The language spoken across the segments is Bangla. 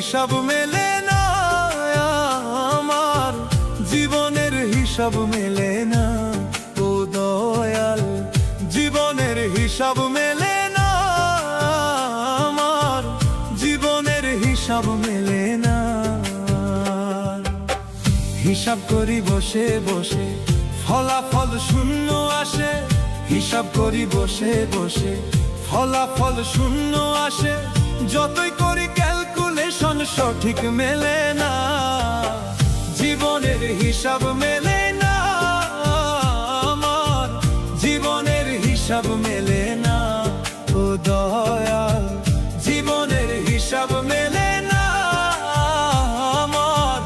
হিসাব মেলে না, আমার জীবনের হিসাব মেলে না। ও দয়াল, জীবনের হিসাব মেলে না, আমার জীবনের হিসাব মেলে না। হিসাব করি বসে বসে, ফলাফল শূন্য আসে। হিসাব করি বসে বসে, ফলাফল শূন্য আসে। যতই করি ক্যালকুলেশন সঠিক মেলে না, জীবনের হিসাব মেলে না, আমার জীবনের হিসাব মেলে না। ও দয়াল, জীবনের হিসাব মেলে না, আমার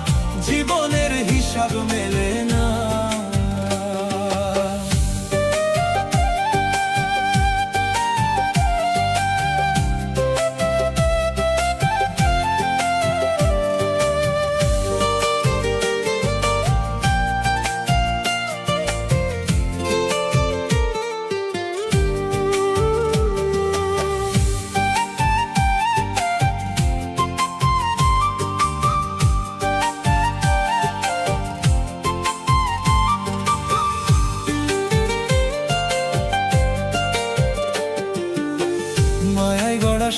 জীবনের হিসাব মেলে না।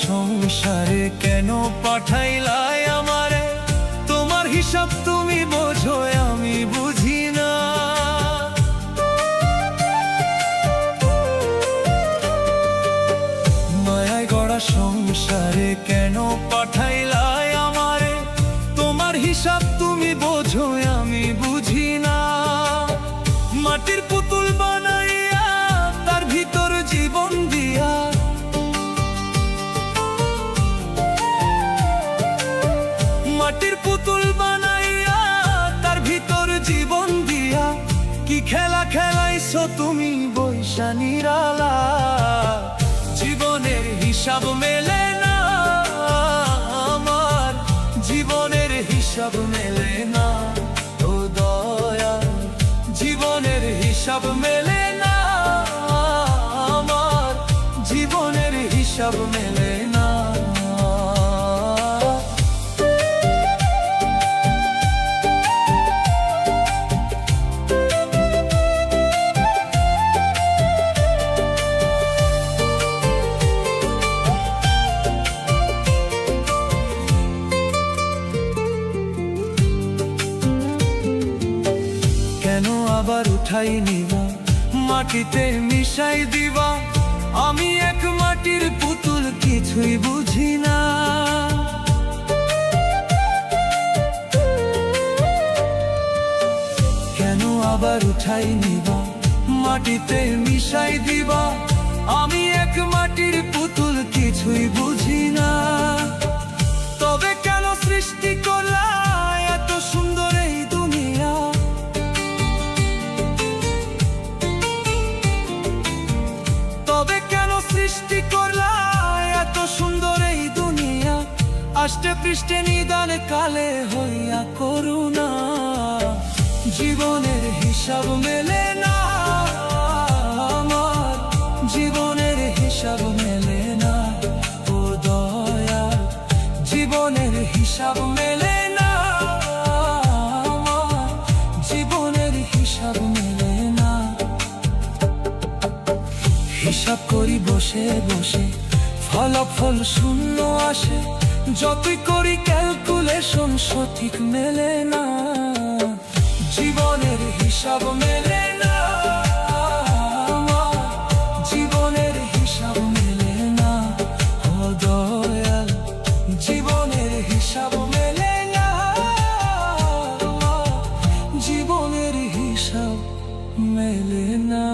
সংসারে কেন পাঠাইলাই আমারে? তোমার হিসাব তুমি বোঝো, আমি বুঝি না। মায়ায় গড়া সংসারে কেন পাঠাইলাই আমারে? তোমার হিসাব তুমি বোঝো, আমি বুঝি না। মাটির পুতুল বানাইয়া তার ভিতর জীবন দিয়া, মাটির পুতুল বানাইয়া তার ভিতর জীবন দিয়া, কি খেলা খেলাইছো তুমি বৈশা নিরালা। জীবনের হিসাব মেলে না, আমার জীবনের হিসাব মেলে না। ও দয়াল, জীবনের হিসাব মেলে না, আমার জীবনের হিসাব মেলে না। আবার উঠাই নিবা, মাটিতে মিশাই দিবা। আমি এক মাটির পুতুল, কিছুই বুঝি না। কেন আবার উঠাই নিবা, মাটিতে মিশাই দিবা। আমি এক মাটির পুতুল, কিছুই বুঝি না। তবে কেন সৃষ্টি করলা এত সুন্দর এই দুনিয়া? তবে কেন সৃষ্টি করলা এত সুন্দর এই দুনিয়া? আষ্টে পৃষ্ঠে নিদানে কালে হইয়া করুণা। জীবনের হিসাব মেলে না, আমার জীবনের হিসাব মেলে না। ও দয়াল, জীবনের হিসাব মেলে না, আমার জীবনের হিসাব মেলে না। হিসাব করি বসে বসে, ফলাফল শূন্য আসে। যতই করি ক্যালকুলেশন সঠিক মেলে না, জীবনের হিসাব মেলে না, জীবনের হিসাব মেলে না। ও দয়াল, জীবনের হিসাব মেলে না, জীবনের হিসাব মেলে না।